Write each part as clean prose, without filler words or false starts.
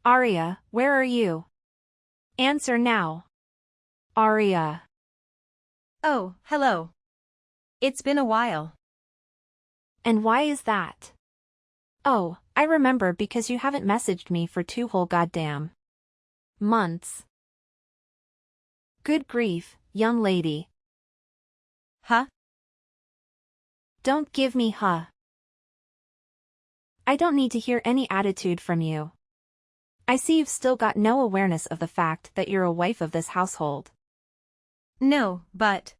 Arya, where are you? Answer now. Arya. Oh, hello. It's been a while. And why is that? Oh, I remember because you haven't messaged me for 2 whole goddamn months. Good grief, young lady. Huh? Don't give me huh. I don't need to hear any attitude from you. I see you've still got no awareness of the fact that you're a wife of this household. No, but...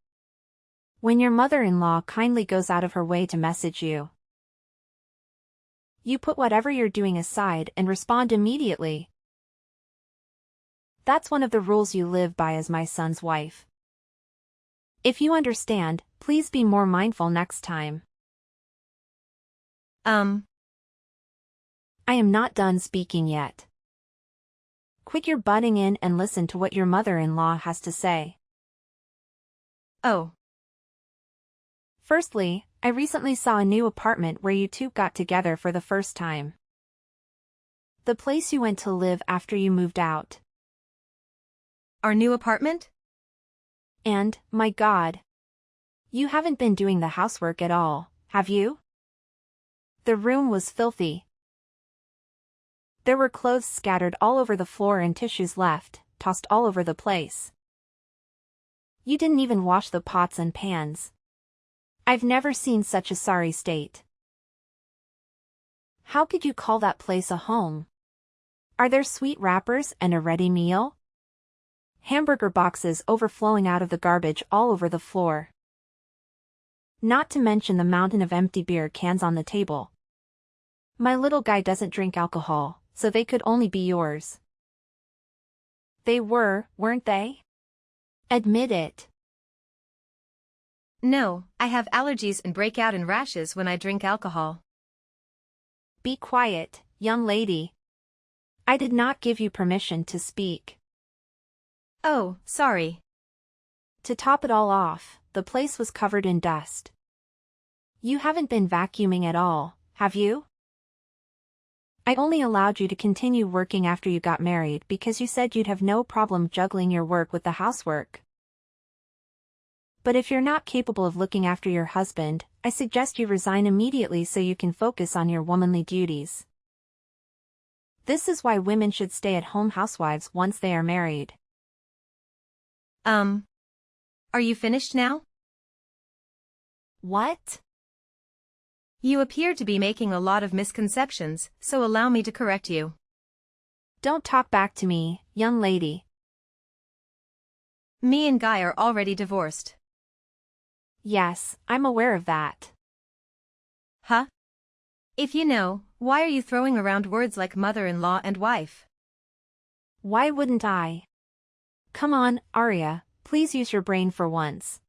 When your mother-in-law kindly goes out of her way to message you, you put whatever you're doing aside and respond immediately. That's one of the rules you live by as my son's wife. If you understand, please be more mindful next time. I am not done speaking yet. Quit your butting in and listen to what your mother-in-law has to say. Oh. Firstly, I recently saw a new apartment where you two got together for the first time. The place you went to live after you moved out. Our new apartment? And, my God. You haven't been doing the housework at all, have you? The room was filthy. There were clothes scattered all over the floor and tissues left, tossed all over the place. You didn't even wash the pots and pans. I've never seen such a sorry state. How could you call that place a home? Are there sweet wrappers and a ready meal? Hamburger boxes overflowing out of the garbage all over the floor. Not to mention the mountain of empty beer cans on the table. My little guy doesn't drink alcohol, so they could only be yours. They were, weren't they? Admit it. No, I have allergies and break out in rashes when I drink alcohol. Be quiet, young lady. I did not give you permission to speak. Oh, sorry. To top it all off, the place was covered in dust. You haven't been vacuuming at all, have you? I only allowed you to continue working after you got married because you said you'd have no problem juggling your work with the housework. But if you're not capable of looking after your husband, I suggest you resign immediately so you can focus on your womanly duties. This is why women should stay at home housewives once they are married. Are you finished now? What? You appear to be making a lot of misconceptions, so allow me to correct you. Don't talk back to me, young lady. Me and Guy are already divorced. Yes, I'm aware of that. Huh? If you know, why are you throwing around words like mother-in-law and wife? Why wouldn't I? Come on, Arya, please use your brain for once.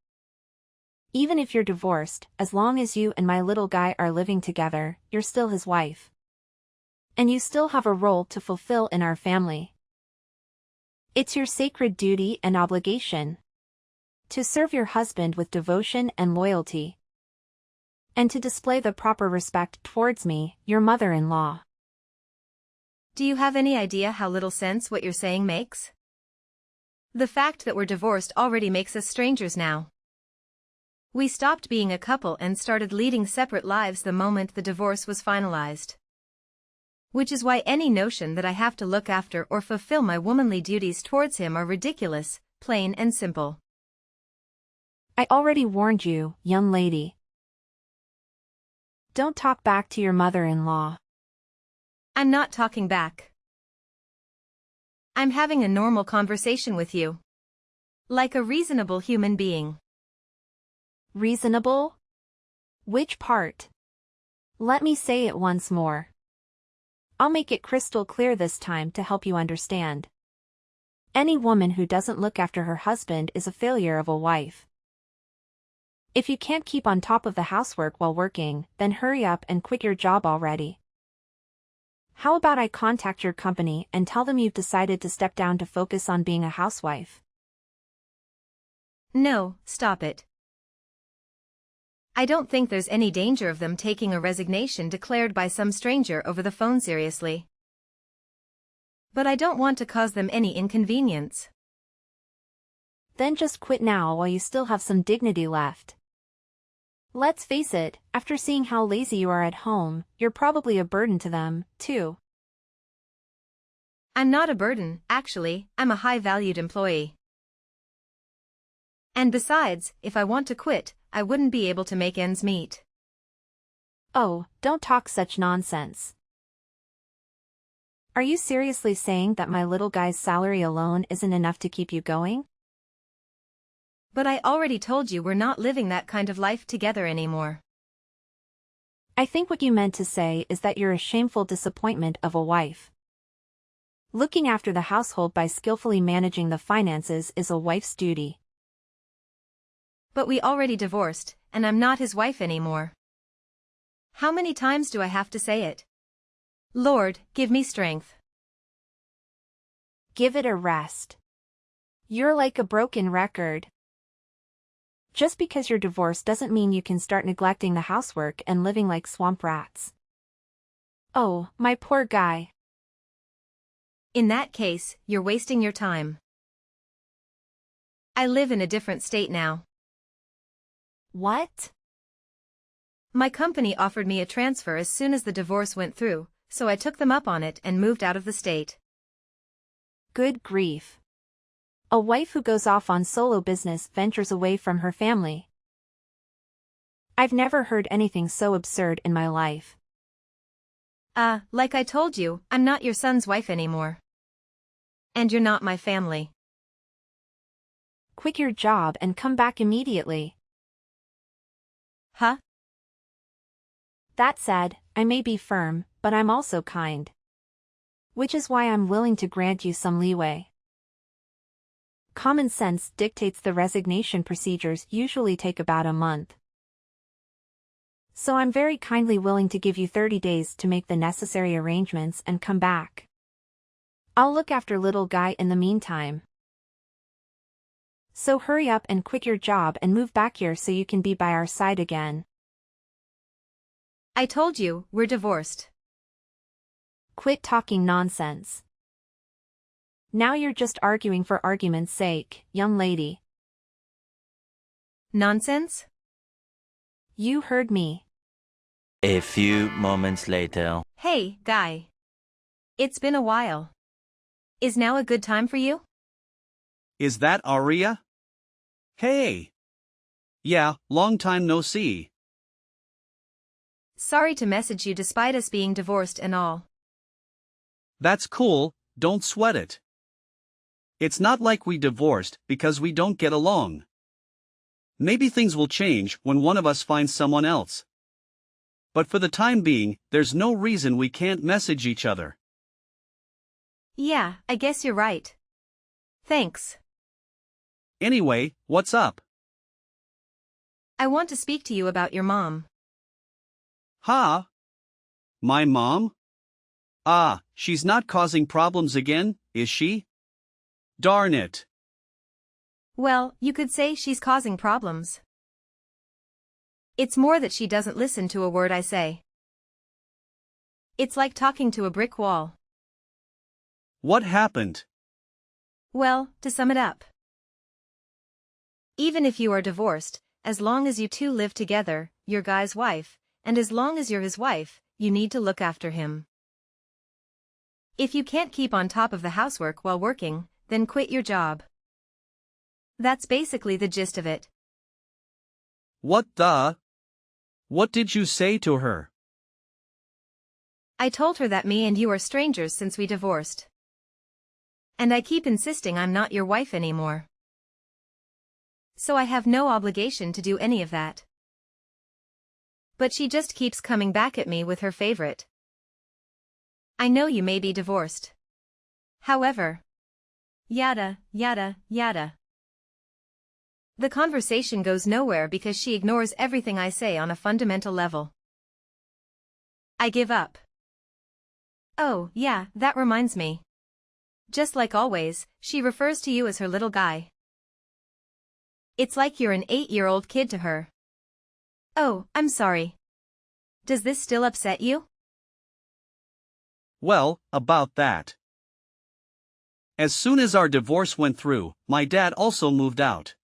Even if you're divorced, as long as you and my little guy are living together, you're still his wife. And you still have a role to fulfill in our family. It's your sacred duty and obligation to serve your husband with devotion and loyalty, and to display the proper respect towards me, your mother-in-law. Do you have any idea how little sense what you're saying makes? The fact that we're divorced already makes us strangers now. We stopped being a couple and started leading separate lives the moment the divorce was finalized. Which is why any notion that I have to look after or fulfill my womanly duties towards him are ridiculous, plain and simple. I already warned you, young lady. Don't talk back to your mother-in-law. I'm not talking back. I'm having a normal conversation with you. Like a reasonable human being. Reasonable? Which part? Let me say it once more. I'll make it crystal clear this time to help you understand. Any woman who doesn't look after her husband is a failure of a wife. If you can't keep on top of the housework while working, then hurry up and quit your job already. How about I contact your company and tell them you've decided to step down to focus on being a housewife? No, stop it. I don't think there's any danger of them taking a resignation declared by some stranger over the phone seriously. But I don't want to cause them any inconvenience. Then just quit now while you still have some dignity left. Let's face it, after seeing how lazy you are at home, you're probably a burden to them, too. I'm not a burden, actually, I'm a high-valued employee. And besides, if I want to quit, I wouldn't be able to make ends meet. Oh, don't talk such nonsense. Are you seriously saying that my little guy's salary alone isn't enough to keep you going? But I already told you we're not living that kind of life together anymore. I think what you meant to say is that you're a shameful disappointment of a wife. Looking after the household by skillfully managing the finances is a wife's duty. But we already divorced, and I'm not his wife anymore. How many times do I have to say it? Lord, give me strength. Give it a rest. You're like a broken record. Just because you're divorced doesn't mean you can start neglecting the housework and living like swamp rats. Oh, my poor guy. In that case, you're wasting your time. I live in a different state now. What? My company offered me a transfer as soon as the divorce went through, so I took them up on it and moved out of the state. Good grief. A wife who goes off on solo business ventures away from her family. I've never heard anything so absurd in my life. Like I told you, I'm not your son's wife anymore. And you're not my family. Quit your job and come back immediately. Huh? That said, I may be firm, but I'm also kind. Which is why I'm willing to grant you some leeway. Common sense dictates the resignation procedures usually take about a month. So I'm very kindly willing to give you 30 days to make the necessary arrangements and come back. I'll look after little guy in the meantime. So hurry up and quit your job and move back here so you can be by our side again. I told you, we're divorced. Quit talking nonsense. Now you're just arguing for argument's sake, young lady. Nonsense? You heard me. A few moments later. Hey, guy. It's been a while. Is now a good time for you? Is that Aria? Hey! Yeah, long time no see. Sorry to message you despite us being divorced and all. That's cool, don't sweat it. It's not like we divorced because we don't get along. Maybe things will change when one of us finds someone else. But for the time being, there's no reason we can't message each other. Yeah, I guess you're right. Thanks. Anyway, what's up? I want to speak to you about your mom. Huh? My mom? Ah, she's not causing problems again, is she? Darn it. Well, you could say she's causing problems. It's more that she doesn't listen to a word I say. It's like talking to a brick wall. What happened? Well, to sum it up. Even if you are divorced, as long as you two live together, you're Guy's wife, and as long as you're his wife, you need to look after him. If you can't keep on top of the housework while working, then quit your job. That's basically the gist of it. What did you say to her? I told her that me and you are strangers since we divorced. And I keep insisting I'm not your wife anymore. So I have no obligation to do any of that. But she just keeps coming back at me with her favorite. I know you may be divorced. However, yada, yada, yada. The conversation goes nowhere because she ignores everything I say on a fundamental level. I give up. Oh, yeah, that reminds me. Just like always, she refers to you as her little guy. It's like you're an 8-year-old kid to her. Oh, I'm sorry. Does this still upset you? Well, about that. As soon as our divorce went through, my dad also moved out.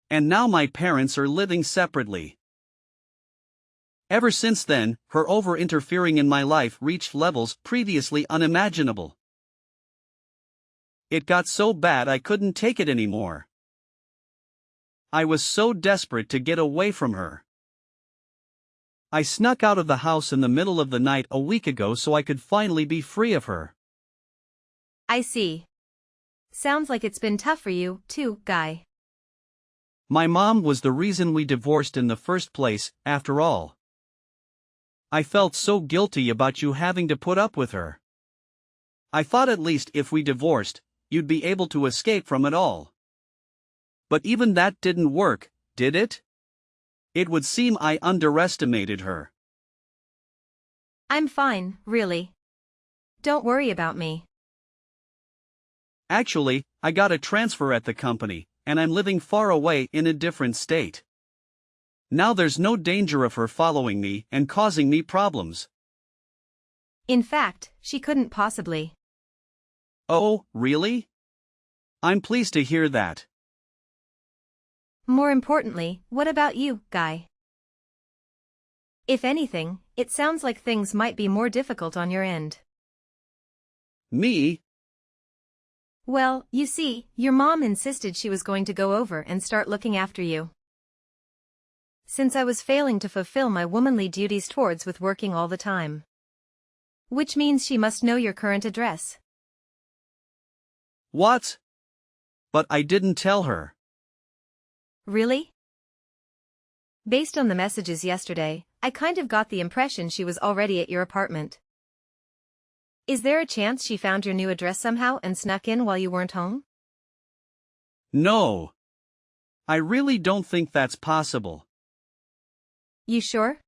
And now my parents are living separately. Ever since then, her over-interfering in my life reached levels previously unimaginable. It got so bad I couldn't take it anymore. I was so desperate to get away from her. I snuck out of the house in the middle of the night a week ago so I could finally be free of her. I see. Sounds like it's been tough for you, too, Guy. My mom was the reason we divorced in the first place, after all. I felt so guilty about you having to put up with her. I thought at least if we divorced, you'd be able to escape from it all. But even that didn't work, did it? It would seem I underestimated her. I'm fine, really. Don't worry about me. Actually, I got a transfer at the company, and I'm living far away in a different state. Now there's no danger of her following me and causing me problems. In fact, she couldn't possibly. Oh, really? I'm pleased to hear that. More importantly, what about you, Guy? If anything, it sounds like things might be more difficult on your end. Me? Well, you see, your mom insisted she was going to go over and start looking after you. Since I was failing to fulfill my womanly duties towards with working all the time. Which means she must know your current address. What? But I didn't tell her. Really? Based on the messages yesterday, I kind of got the impression she was already at your apartment. Is there a chance she found your new address somehow and snuck in while you weren't home? No. I really don't think that's possible. You sure?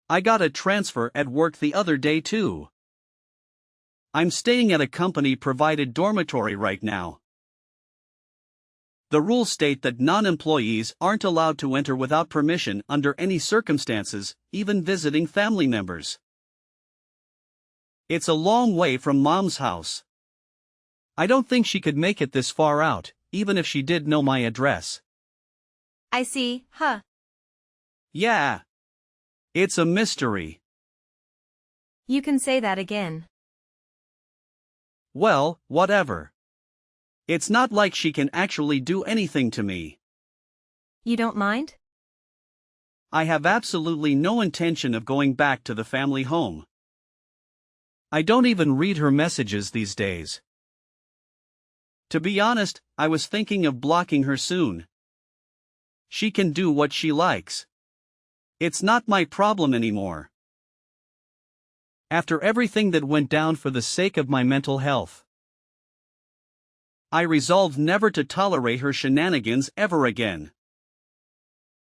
I got a transfer at work the other day too. I'm staying at a company-provided dormitory right now. The rules state that non-employees aren't allowed to enter without permission under any circumstances, even visiting family members. It's a long way from Mom's house. I don't think she could make it this far out, even if she did know my address. I see, huh? Yeah. It's a mystery. You can say that again. Well, whatever. It's not like she can actually do anything to me. You don't mind? I have absolutely no intention of going back to the family home. I don't even read her messages these days. To be honest, I was thinking of blocking her soon. She can do what she likes. It's not my problem anymore. After everything that went down for the sake of my mental health, I resolved never to tolerate her shenanigans ever again.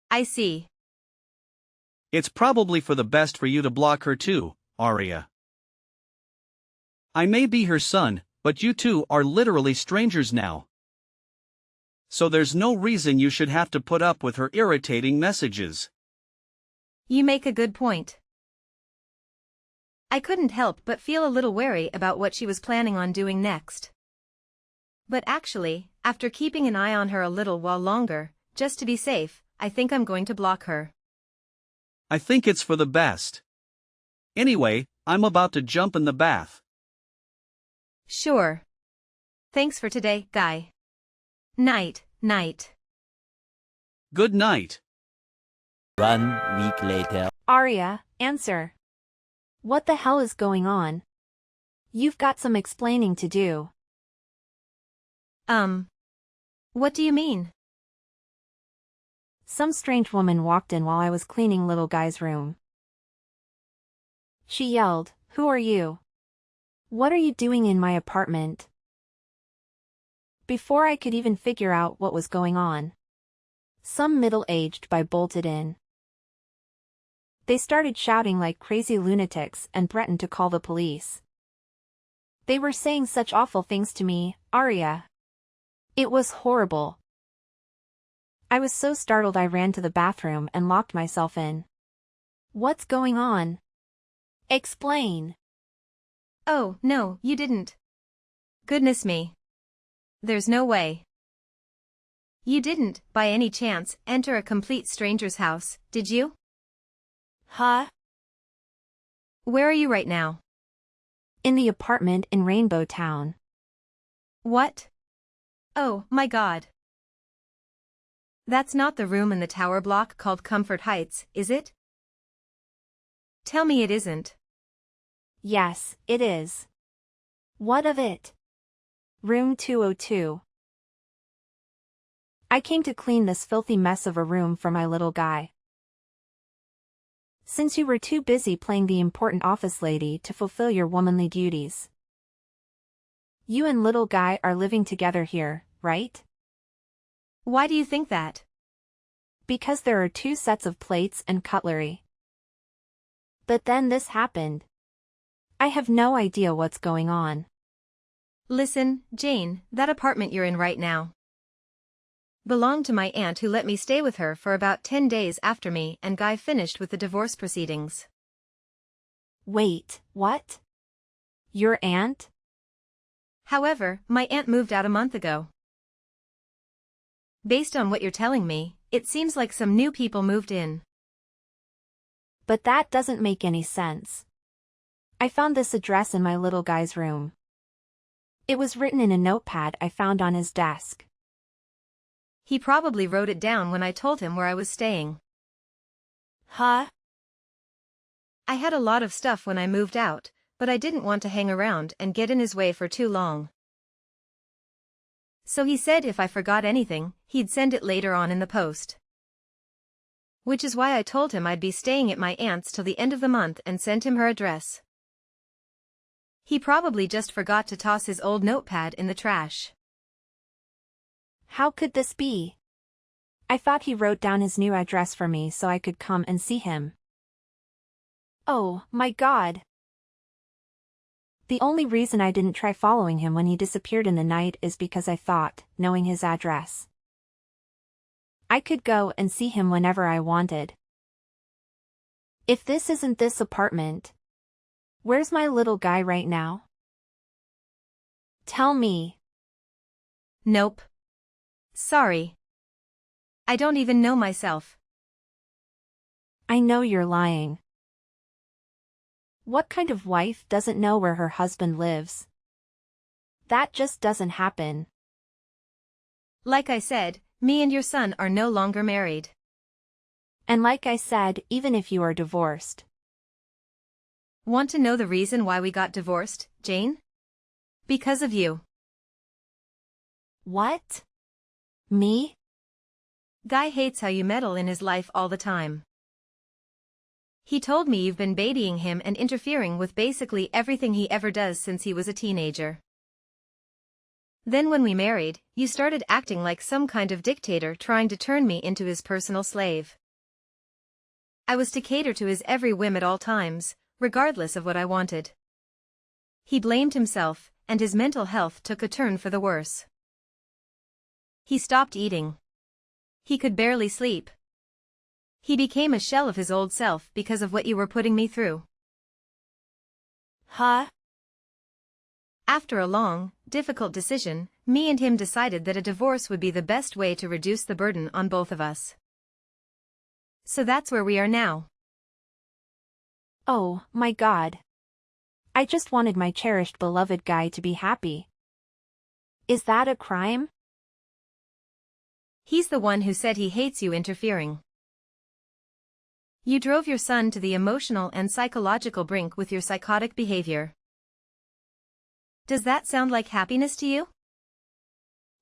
I see. It's probably for the best for you to block her too, Aria. I may be her son, but you two are literally strangers now. So there's no reason you should have to put up with her irritating messages. You make a good point. I couldn't help but feel a little wary about what she was planning on doing next. But actually, after keeping an eye on her a little while longer, just to be safe, I think I'm going to block her. I think it's for the best. Anyway, I'm about to jump in the bath. Sure. Thanks for today, Guy. Night, night. Good night. 1 week later. Arya, answer. What the hell is going on? You've got some explaining to do. What do you mean? Some strange woman walked in while I was cleaning little guy's room. She yelled, "Who are you? What are you doing in my apartment?" Before I could even figure out what was going on, some middle-aged guy bolted in. They started shouting like crazy lunatics and threatened to call the police. They were saying such awful things to me, Arya. It was horrible. I was so startled I ran to the bathroom and locked myself in. What's going on? Explain. Oh, no, you didn't. Goodness me. There's no way. You didn't, by any chance, enter a complete stranger's house, did you? Huh? Where are you right now? In the apartment in Rainbow Town. What? Oh, my God. That's not the room in the tower block called Comfort Heights, is it? Tell me it isn't. Yes, it is. What of it? Room 202. I came to clean this filthy mess of a room for my little guy. Since you were too busy playing the important office lady to fulfill your womanly duties. You and little guy are living together here, right? Why do you think that? Because there are 2 sets of plates and cutlery. But then this happened. I have no idea what's going on. Listen, Jane, that apartment you're in right now belonged to my aunt, who let me stay with her for about 10 days after me and Guy finished with the divorce proceedings. Wait, what? Your aunt? However, my aunt moved out a month ago. Based on what you're telling me, it seems like some new people moved in. But that doesn't make any sense. I found this address in my little guy's room. It was written in a notepad I found on his desk. He probably wrote it down when I told him where I was staying. Huh? I had a lot of stuff when I moved out, but I didn't want to hang around and get in his way for too long. So he said if I forgot anything, he'd send it later on in the post. Which is why I told him I'd be staying at my aunt's till the end of the month and sent him her address. He probably just forgot to toss his old notepad in the trash. How could this be? I thought he wrote down his new address for me so I could come and see him. Oh, my God. The only reason I didn't try following him when he disappeared in the night is because I thought, knowing his address, I could go and see him whenever I wanted. If this isn't this apartment, where's my little guy right now? Tell me. Nope. Sorry. I don't even know myself. I know you're lying. What kind of wife doesn't know where her husband lives? That just doesn't happen. Like I said, me and your son are no longer married. And like I said, even if you are divorced. Want to know the reason why we got divorced, Jane? Because of you. What? Me? Guy hates how you meddle in his life all the time. He told me you've been babying him and interfering with basically everything he ever does since he was a teenager. Then when we married, you started acting like some kind of dictator trying to turn me into his personal slave. I was to cater to his every whim at all times, regardless of what I wanted. He blamed himself, and his mental health took a turn for the worse. He stopped eating. He could barely sleep. He became a shell of his old self because of what you were putting me through. Huh? After a long, difficult decision, me and him decided that a divorce would be the best way to reduce the burden on both of us. So that's where we are now. Oh, my God. I just wanted my cherished beloved guy to be happy. Is that a crime? He's the one who said he hates you interfering. You drove your son to the emotional and psychological brink with your psychotic behavior. Does that sound like happiness to you?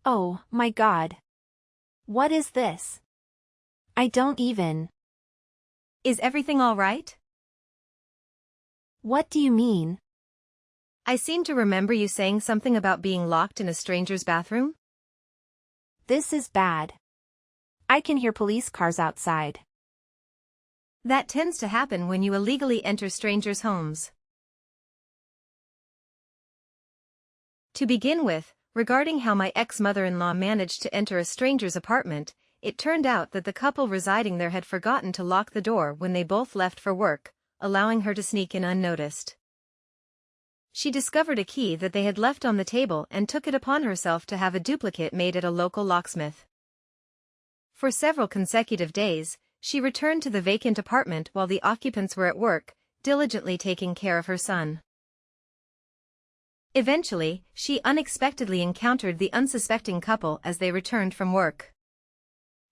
Oh, my God. What is this? I don't even. Is everything all right? What do you mean? I seem to remember you saying something about being locked in a stranger's bathroom. This is bad. I can hear police cars outside. That tends to happen when you illegally enter strangers' homes. To begin with, regarding how my ex-mother-in-law managed to enter a stranger's apartment, it turned out that the couple residing there had forgotten to lock the door when they both left for work, allowing her to sneak in unnoticed. she discovered a key that they had left on the table and took it upon herself to have a duplicate made at a local locksmith. For several consecutive days, she returned to the vacant apartment while the occupants were at work, diligently taking care of her son. Eventually, she unexpectedly encountered the unsuspecting couple as they returned from work.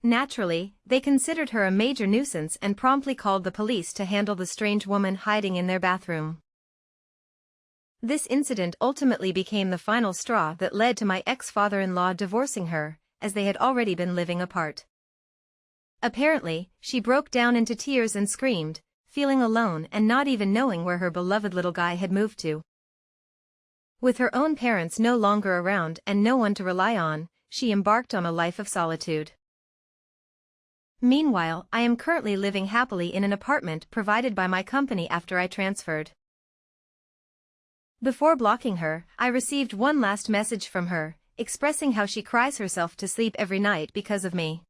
Naturally, they considered her a major nuisance and promptly called the police to handle the strange woman hiding in their bathroom. This incident ultimately became the final straw that led to my ex-father-in-law divorcing her, as they had already been living apart. Apparently, she broke down into tears and screamed, feeling alone and not even knowing where her beloved little guy had moved to. With her own parents no longer around and no one to rely on, she embarked on a life of solitude. Meanwhile, I am currently living happily in an apartment provided by my company after I transferred. Before blocking her, I received one last message from her, expressing how she cries herself to sleep every night because of me.